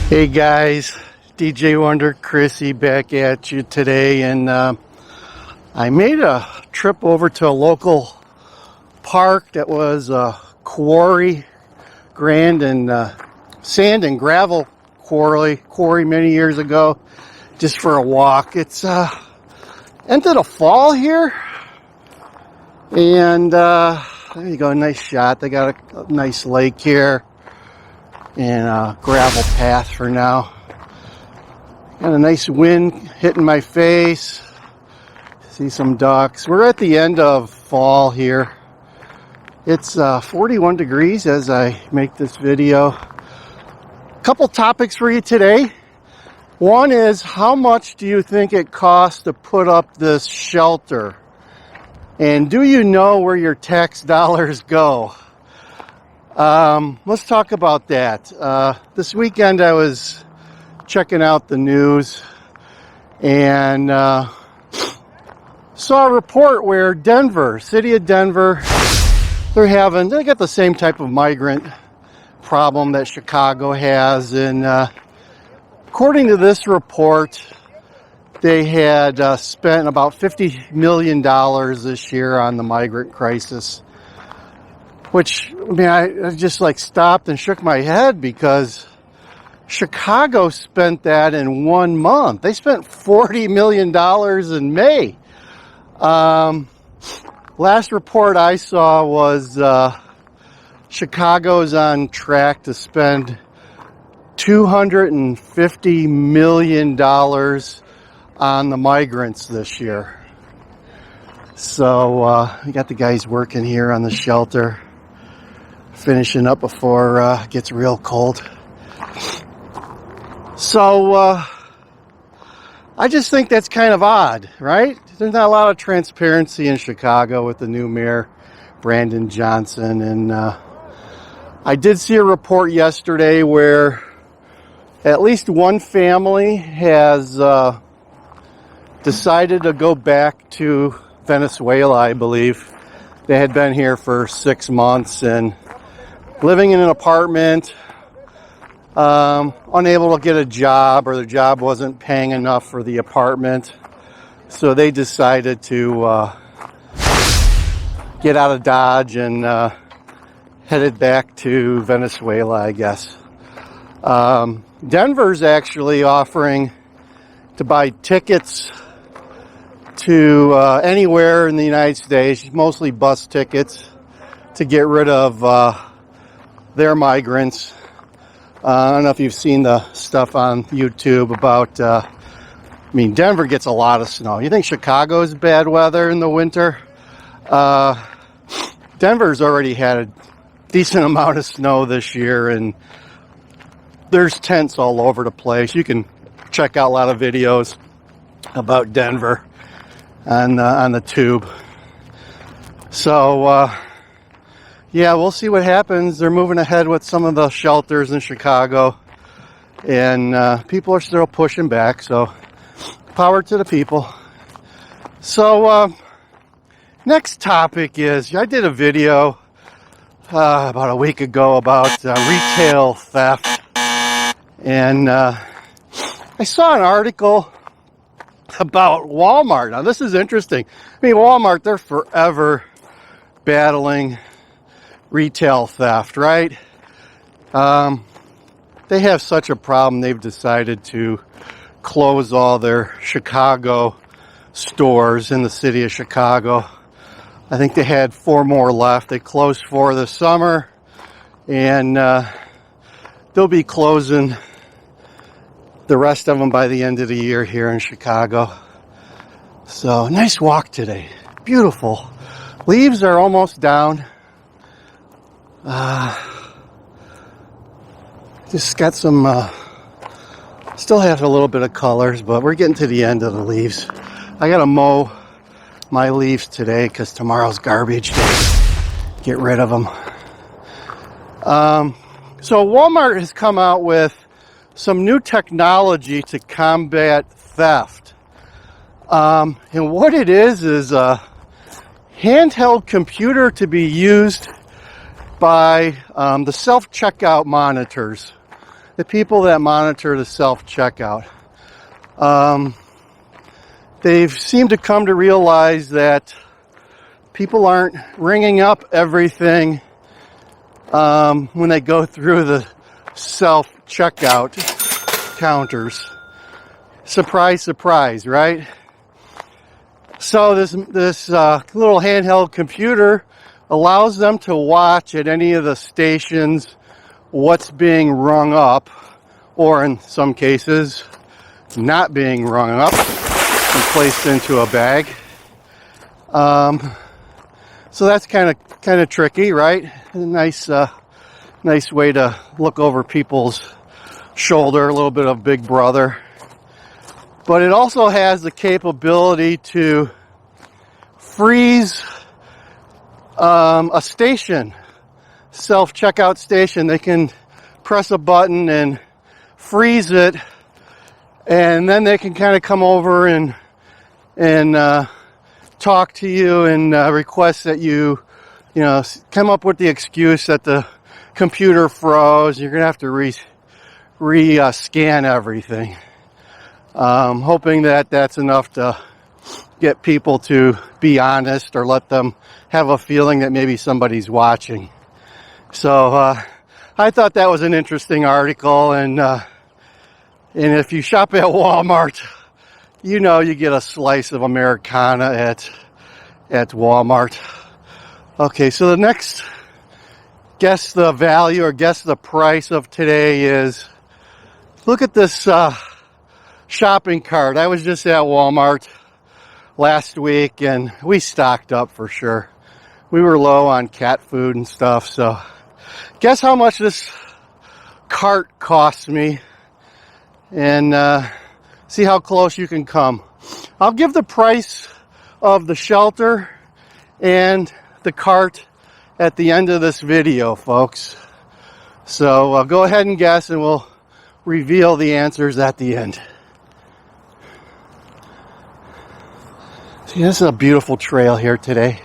Hey guys, DJ Wonder Chrissy back at you today, and I made a trip over to a local park that was a quarry, sand and gravel quarry many years ago, just for a walk. It's end of the fall here, and there you go, nice shot. They got a nice lake here and a gravel path for now. Got a nice wind hitting my face. See some ducks. We're at the end of fall here. It's 41 degrees as I make this video. Couple topics for you today. One is, how much do you think it costs to put up this shelter? And do you know where your tax dollars go? Let's talk about that. This weekend I was checking out the news and saw a report where city of Denver, they got the same type of migrant problem that Chicago has. And according to this report, they had spent about $50 million this year on the migrant crisis. Which, I mean, I just stopped and shook my head, because Chicago spent that in 1 month. They spent $40 million in May. Last report I saw was Chicago's on track to spend $250 million on the migrants this year. So we got the guys working here on the shelter, finishing up before it gets real cold. So I just think that's kind of odd, right? There's not a lot of transparency in Chicago with the new mayor, Brandon Johnson. And I did see a report yesterday where at least one family has decided to go back to Venezuela, I believe. They had been here for 6 months and living in an apartment, unable to get a job, or the job wasn't paying enough for the apartment. So they decided to get out of Dodge and headed back to Venezuela, I guess. Denver's actually offering to buy tickets to anywhere in the United States, mostly bus tickets, to get rid of their migrants. I don't know if you've seen the stuff on YouTube about, Denver gets a lot of snow. You think Chicago's bad weather in the winter? Denver's already had a decent amount of snow this year, and there's tents all over the place. You can check out a lot of videos about Denver on the tube. So, yeah, we'll see what happens. They're moving ahead with some of the shelters in Chicago, and people are still pushing back, so power to the people. So, next topic is, I did a video about a week ago about retail theft, and I saw an article about Walmart. Now, this is interesting. Walmart, they're forever battling retail theft, right? They have such a problem, they've decided to close all their Chicago stores in the city of Chicago. I think they had 4 more left. They closed 4 this summer, and they'll be closing the rest of them by the end of the year here in Chicago. So, nice walk today. Beautiful. Leaves are almost down. Just got some, still have a little bit of colors, but we're getting to the end of the leaves. I gotta mow my leaves today because tomorrow's garbage day. Get rid of them. So Walmart has come out with some new technology to combat theft. And what it is a handheld computer to be used by the self-checkout monitors the people that monitor the self-checkout. They've seemed to come to realize that people aren't ringing up everything when they go through the self-checkout counters. Surprise, surprise, right? So this little handheld computer allows them to watch at any of the stations what's being rung up, or in some cases, not being rung up and placed into a bag. So that's kind of tricky, right? A nice way to look over people's shoulder, a little bit of Big Brother. But it also has the capability to freeze a station, self-checkout station. They can press a button and freeze it, and then they can kind of come over and talk to you and request that you come up with the excuse that the computer froze. You're gonna have to scan everything. Hoping that that's enough to get people to be honest, or let them have a feeling that maybe somebody's watching. So I thought that was an interesting article, and if you shop at Walmart, you get a slice of Americana at Walmart. Okay, so the next guess the value or guess the price of today is, look at this shopping cart. I was just at Walmart last week and we stocked up for sure. We were low on cat food and stuff, so guess how much this cart cost me, and see how close you can come. I'll give the price of the shelter and the cart at the end of this video, folks. So go ahead and guess, and we'll reveal the answers at the end. See, this is a beautiful trail here today.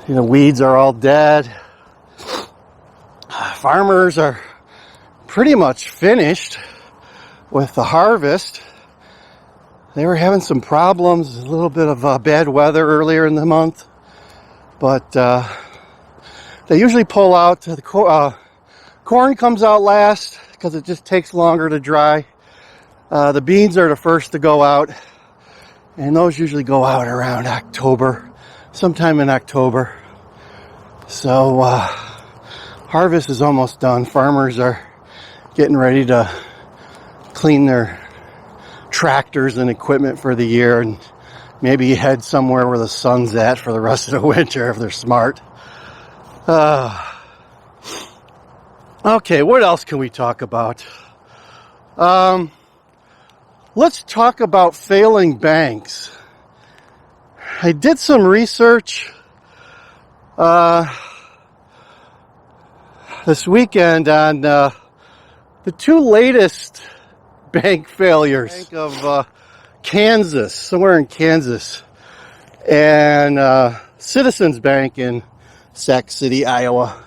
See, the weeds are all dead. Farmers are pretty much finished with the harvest. They were having some problems, a little bit of bad weather earlier in the month, but they usually pull out. The corn comes out last because it just takes longer to dry. The beans are the first to go out, and those usually go out around October, sometime in October. So harvest is almost done. Farmers are getting ready to clean their tractors and equipment for the year, and maybe head somewhere where the sun's at for the rest of the winter if they're smart. Okay, what else can we talk about? Let's talk about failing banks. I did some research this weekend on the two latest bank failures. Bank of Kansas, somewhere in Kansas, and Citizens Bank in Sac City, Iowa.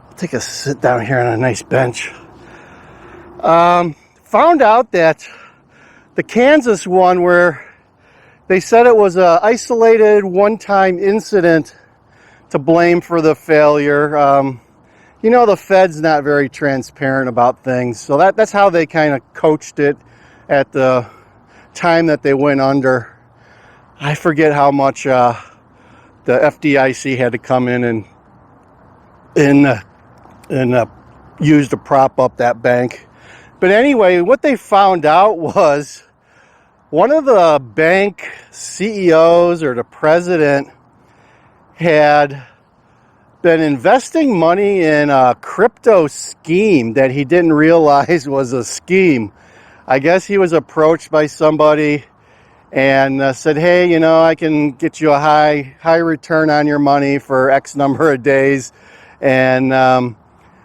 I'll take a sit down here on a nice bench. Found out that the Kansas one, where they said it was an isolated one-time incident to blame for the failure. The Fed's not very transparent about things, so that's how they kind of coached it at the time that they went under. I forget how much the FDIC had to come in and use to prop up that bank. But anyway, what they found out was one of the bank CEOs, or the president, had been investing money in a crypto scheme that he didn't realize was a scheme. I guess he was approached by somebody and said, hey, I can get you a high return on your money for X number of days. And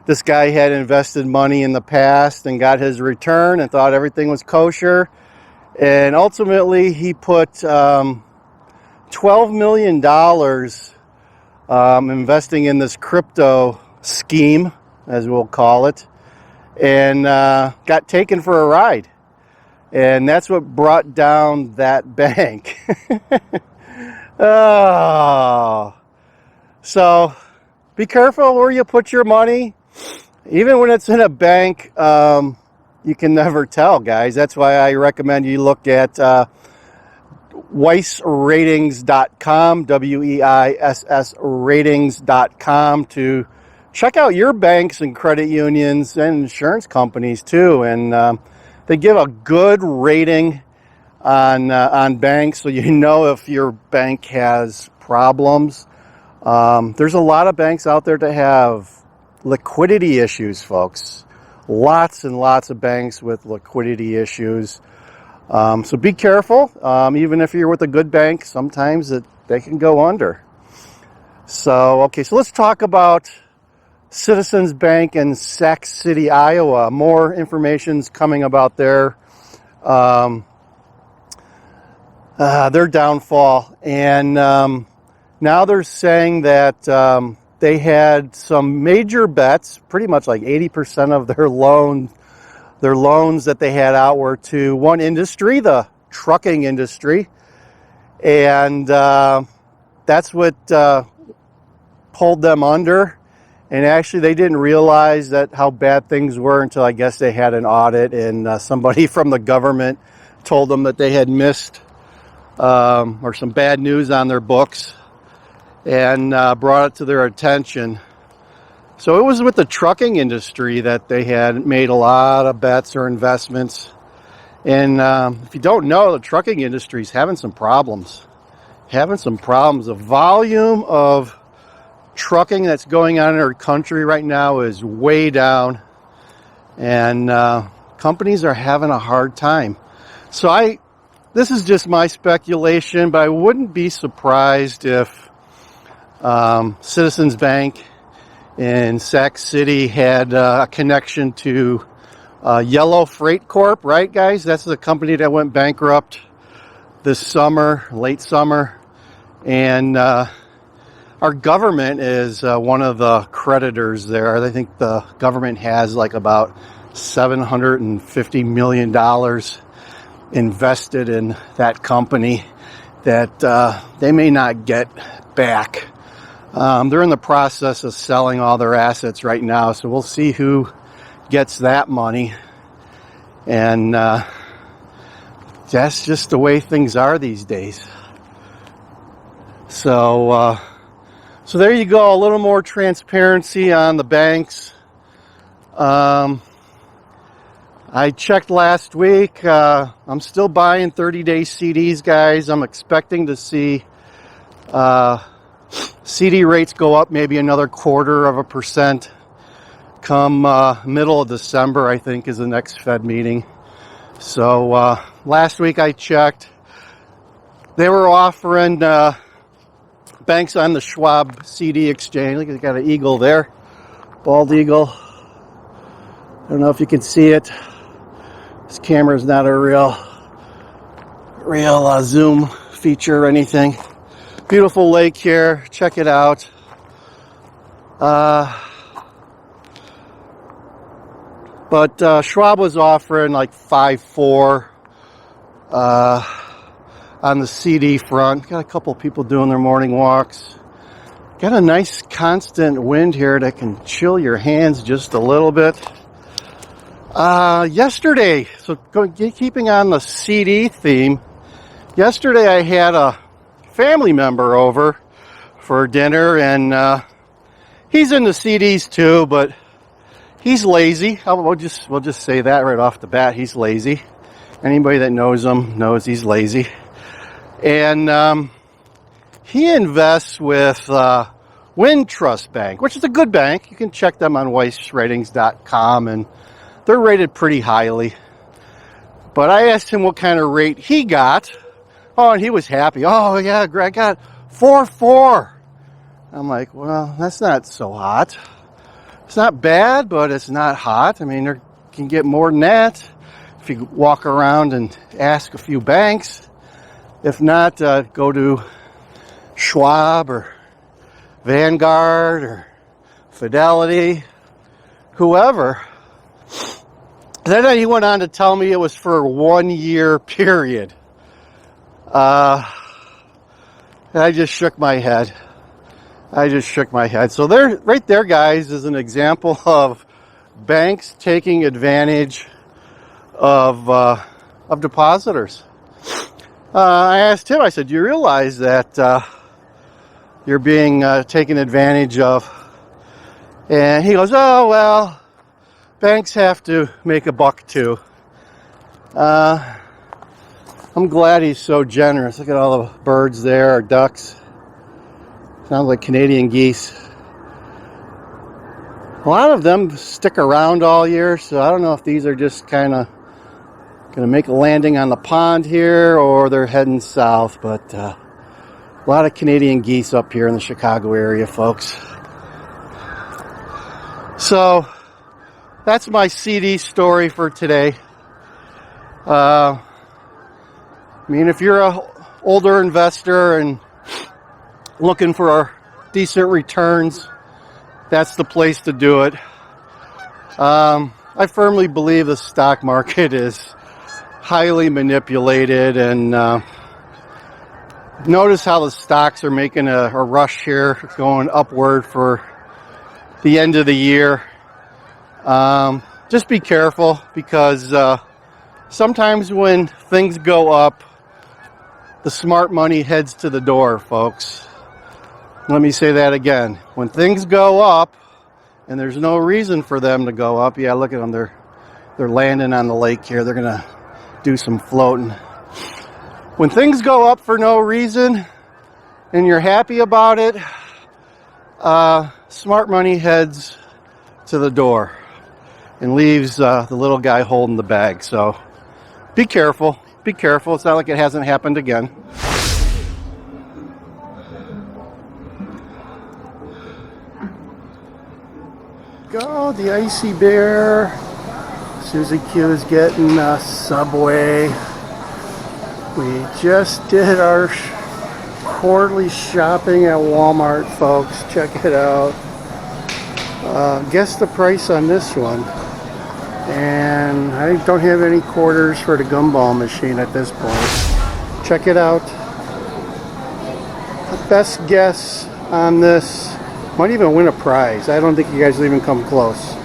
this guy had invested money in the past and got his return and thought everything was kosher. And ultimately, he put $12 million investing in this crypto scheme, as we'll call it. and got taken for a ride. And that's what brought down that bank. Oh. So be careful where you put your money. Even when it's in a bank, you can never tell, guys. That's why I recommend you look at weissratings.com, WEISS ratings.com, to check out your banks and credit unions and insurance companies too. And they give a good rating on banks, so you know if your bank has problems. There's a lot of banks out there that have liquidity issues, folks. Lots and lots of banks with liquidity issues. So be careful. Even if you're with a good bank, sometimes they can go under. So, okay, so let's talk about Citizens Bank in Sac City, Iowa. More information's coming about their downfall. And now they're saying that they had some major bets, pretty much like 80% of their loans that they had out were to one industry, the trucking industry. And that's what pulled them under. And actually, they didn't realize that how bad things were until I guess they had an audit, and somebody from the government told them that they had missed or some bad news on their books, and brought it to their attention. So it was with the trucking industry that they had made a lot of bets or investments. And if you don't know, the trucking industry is having some problems. The volume of trucking that's going on in our country right now is way down. And companies are having a hard time. So this is just my speculation, but I wouldn't be surprised if Citizens Bank in Sac City had a connection to Yellow Freight Corp, right, guys? That's the company that went bankrupt this summer, late summer. And our government is one of the creditors there. I think the government has like about $750 million invested in that company that they may not get back. They're in the process of selling all their assets right now, so we'll see who gets that money. And that's just the way things are these days. So there you go, a little more transparency on the banks. I checked last week. I'm still buying 30-day CDs, guys. I'm expecting to see CD rates go up maybe another 1/4% come middle of December, I think, is the next Fed meeting. So last week I checked. They were offering banks on the Schwab CD exchange. Look, they got an eagle there, bald eagle. I don't know if you can see it. This camera's not a real zoom feature or anything. Beautiful lake here. Check it out. But Schwab was offering like 5.4 on the CD front. Got a couple of people doing their morning walks. Got a nice constant wind here that can chill your hands just a little bit. Yesterday, so keeping on the CD theme, yesterday I had a family member over for dinner, and he's into CDs too, but he's lazy. We'll just say that right off the bat. He's lazy. Anybody that knows him knows he's lazy. And he invests with Wintrust Bank, which is a good bank. You can check them on weissratings.com, and they're rated pretty highly. But I asked him what kind of rate he got. Oh, and he was happy. Oh, yeah, Greg got 4.4. I'm like, well, that's not so hot. It's not bad, but it's not hot. I mean, there can get more than that if you walk around and ask a few banks. If not, go to Schwab or Vanguard or Fidelity, whoever. Then he went on to tell me it was for a 1 year period. And I just shook my head. So there, right there, guys, is an example of banks taking advantage of depositors. I asked him, I said, do you realize that you're being taken advantage of? And he goes, oh, well, banks have to make a buck too. I'm glad he's so generous. Look at all the birds there, or ducks. Sounds like Canadian geese. A lot of them stick around all year, so I don't know if these are just kind of going to make a landing on the pond here or they're heading south, but a lot of Canadian geese up here in the Chicago area, folks. So that's my CD story for today. I mean, if you're an older investor and looking for decent returns, that's the place to do it. I firmly believe the stock market is highly manipulated, and notice how the stocks are making a rush here, going upward for the end of the year. Just be careful, because sometimes when things go up, the smart money heads to the door, folks. Let me say that again. When things go up, and there's no reason for them to go up, yeah, look at them. They're landing on the lake here. They're gonna do some floating. When things go up for no reason, and you're happy about it, smart money heads to the door and leaves the little guy holding the bag. So be careful. Be careful. It's not like it hasn't happened again. Go, the icy bear. Susie-q is getting a Subway. We just did our quarterly shopping at Walmart, folks. Check it out. Guess the price on this one. And I don't have any quarters for the gumball machine at this point. Check it out. The best guess on this might even win a prize. I don't think you guys will even come close.